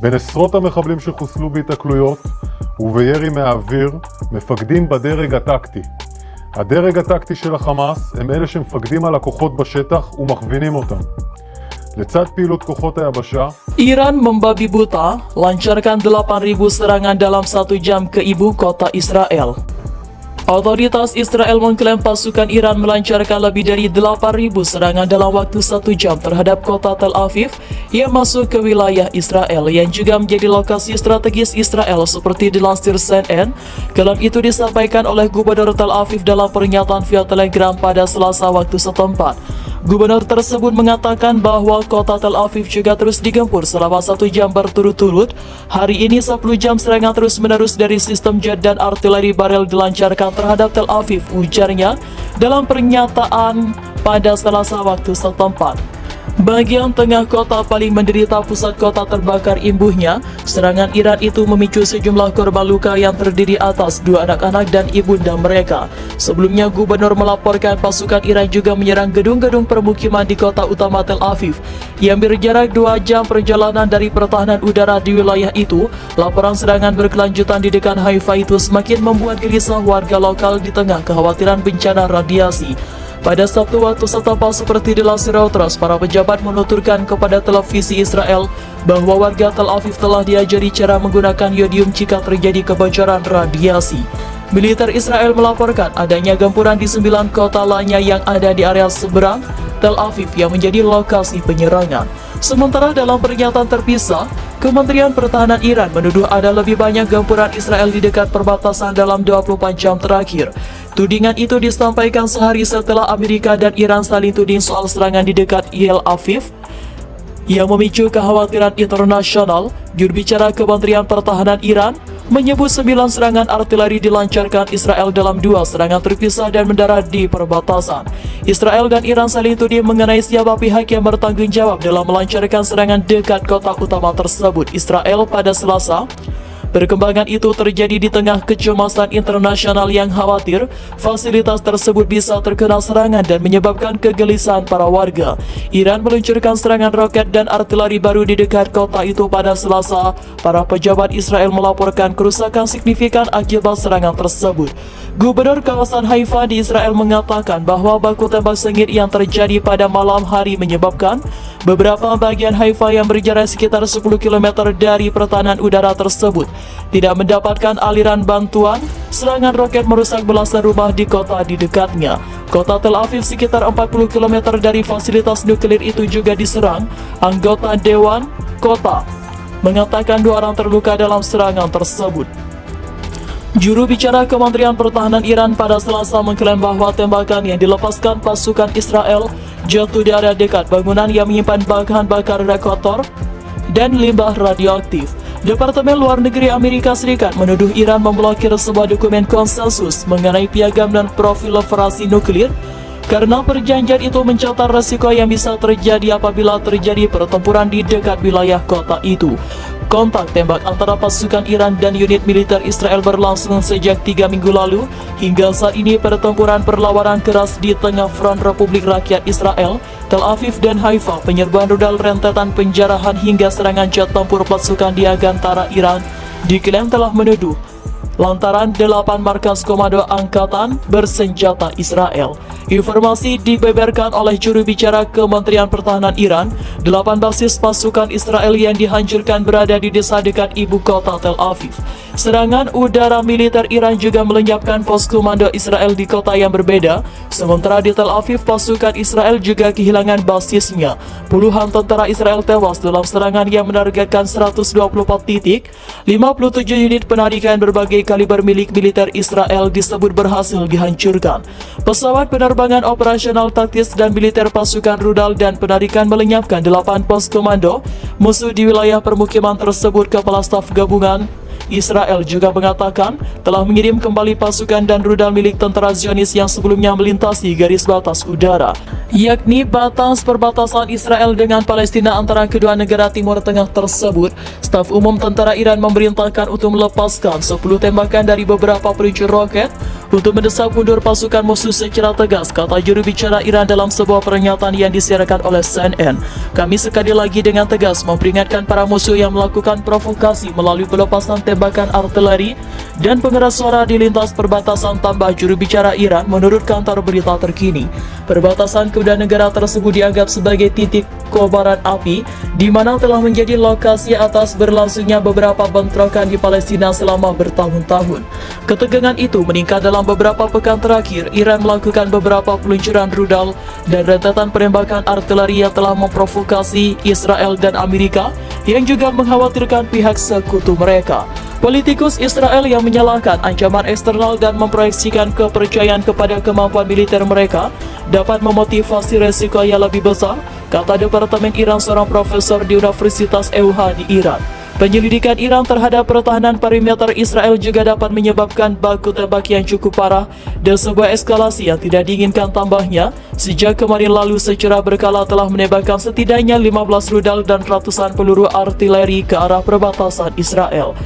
בין עשרות המחבלים שחוסלו בהתקלויות ובירי מהאוויר מפקדים בדרג הטקטי. הדרג הטקטי של החמאס הם אלה שמפקדים על הכוחות בשטח ומכווינים אותם. לצד פעילות כוחות היבשה, Iran membabi buta, lancarkan 8.000 serangan dalam 1 jam ke ibu kota Israel. Otoritas Israel mengklaim pasukan Iran melancarkan lebih dari 8.000 serangan dalam waktu 1 jam terhadap kota Tel Aviv yang masuk ke wilayah Israel yang juga menjadi lokasi strategis Israel seperti dilansir CNN. Klaim itu disampaikan oleh Gubernur Tel Aviv dalam pernyataan via Telegram pada Selasa waktu setempat. Gubernur tersebut mengatakan bahwa kota Tel Aviv juga terus digempur selama 1 jam berturut-turut. Hari ini 10 jam serangan terus-menerus dari sistem jet dan artileri barel dilancarkan terhadap Tel Aviv, ujarnya dalam pernyataan pada Selasa waktu setempat. Bagian tengah kota paling menderita, pusat kota terbakar imbuhnya. Serangan Iran itu memicu sejumlah korban luka yang terdiri atas 2 anak-anak dan ibunda mereka. Sebelumnya, gubernur melaporkan pasukan Iran juga menyerang gedung-gedung permukiman di kota utama Tel Aviv yang berjarak 2 jam perjalanan dari pertahanan udara di wilayah itu. Laporan serangan berkelanjutan di dekat Haifa itu semakin membuat gelisah warga lokal di tengah kekhawatiran bencana radiasi. Pada Sabtu waktu setempat, seperti dilansir Reuters, para pejabat menuturkan kepada televisi Israel bahwa warga Tel Aviv telah diajari cara menggunakan yodium jika terjadi kebocoran radiasi. Militer Israel melaporkan adanya gempuran di 9 kota lainnya yang ada di area seberang Tel Aviv yang menjadi lokasi penyerangan. Sementara dalam pernyataan terpisah, Kementerian Pertahanan Iran menuduh ada lebih banyak gempuran Israel di dekat perbatasan dalam 24 jam terakhir. Tudingan itu disampaikan sehari setelah Amerika dan Iran saling tuding soal serangan di dekat Tel Aviv yang memicu kekhawatiran internasional. Juru bicara Kementerian Pertahanan Iran menyebut 9 serangan artileri dilancarkan Israel dalam 2 serangan terpisah dan mendarat di perbatasan. Israel dan Iran saling tuding mengenai siapa pihak yang bertanggung jawab dalam melancarkan serangan dekat kota utama tersebut, Israel, pada Selasa. Perkembangan itu terjadi di tengah kecemasan internasional yang khawatir fasilitas tersebut bisa terkena serangan dan menyebabkan kegelisahan para warga. Iran meluncurkan serangan roket dan artileri baru di dekat kota itu pada Selasa. Para pejabat Israel melaporkan kerusakan signifikan akibat serangan tersebut. Gubernur kawasan Haifa di Israel mengatakan bahwa baku tembak sengit yang terjadi pada malam hari menyebabkan beberapa bagian Haifa yang berjarak sekitar 10 km dari pertahanan udara tersebut tidak mendapatkan aliran bantuan. Serangan roket merusak belasan rumah di kota di dekatnya. Kota Tel Aviv sekitar 40 km dari fasilitas nuklir itu juga diserang. Anggota Dewan Kota mengatakan 2 orang terluka dalam serangan tersebut. Juru bicara Kementerian Pertahanan Iran pada Selasa mengklaim bahwa tembakan yang dilepaskan pasukan Israel jatuh di area dekat bangunan yang menyimpan bahan bakar kotor dan limbah radioaktif. Departemen Luar Negeri Amerika Serikat menuduh Iran memblokir sebuah dokumen konsensus mengenai piagam dan proliferasi nuklir karena perjanjian itu mencatat resiko yang bisa terjadi apabila terjadi pertempuran di dekat wilayah kota itu. Kontak tembak antara pasukan Iran dan unit militer Israel berlangsung sejak 3 minggu lalu. Hingga saat ini pertempuran perlawanan keras di tengah front Republik Rakyat Israel, Tel Aviv dan Haifa, penyerbuan rudal, rentetan penjarahan hingga serangan jet tempur pasukan di antara Iran diklaim telah menuduh lantaran 8 markas komando angkatan bersenjata Israel. Informasi dibeberkan oleh juru bicara Kementerian Pertahanan Iran. 8 basis pasukan Israel yang dihancurkan berada di desa dekat ibu kota Tel Aviv. Serangan udara militer Iran juga melenyapkan pos komando Israel di kota yang berbeda. Sementara di Tel Aviv, pasukan Israel juga kehilangan basisnya. Puluhan tentara Israel tewas dalam serangan yang menargetkan 124 titik. 57 unit penarikan berbagai kaliber milik militer Israel disebut berhasil dihancurkan. Pesawat penerbangan operasional taktis dan militer pasukan rudal dan penarikan melenyapkan 8 pos komando musuh di wilayah permukiman tersebut. Kepala Staf Gabungan Israel juga mengatakan telah mengirim kembali pasukan dan rudal milik tentara Zionis yang sebelumnya melintasi garis batas udara, yakni batas perbatasan Israel dengan Palestina antara kedua negara Timur Tengah tersebut. Staf Umum Tentara Iran memerintahkan untuk melepaskan 10 tembakan dari beberapa peluncur roket untuk mendesak mundur pasukan musuh secara tegas, kata juru bicara Iran dalam sebuah pernyataan yang disiarkan oleh CNN. Kami sekali lagi dengan tegas memperingatkan para musuh yang melakukan provokasi melalui pelepasan tembakan artileri dan pengeras suara di lintas perbatasan, tambah juru bicara Iran menurut kantor berita terkini. Perbatasan kedua negara tersebut dianggap sebagai titik kobaran api di mana telah menjadi lokasi atas berlangsungnya beberapa bentrokan di Palestina selama bertahun-tahun. Ketegangan itu meningkat dalam beberapa pekan terakhir. Iran melakukan beberapa peluncuran rudal dan rentetan penembakan artileri yang telah memprovokasi Israel dan Amerika, yang juga mengkhawatirkan pihak sekutu mereka. Politikus Israel yang menyalahkan ancaman eksternal dan memproyeksikan kepercayaan kepada kemampuan militer mereka dapat memotivasi resiko yang lebih besar, kata Departemen Iran seorang profesor di Universitas EUH di Iran. Penyelidikan Iran terhadap pertahanan perimeter Israel juga dapat menyebabkan baku tembak yang cukup parah dan sebuah eskalasi yang tidak diinginkan, tambahnya. Sejak kemarin lalu secara berkala telah menembakkan setidaknya 15 rudal dan ratusan peluru artileri ke arah perbatasan Israel.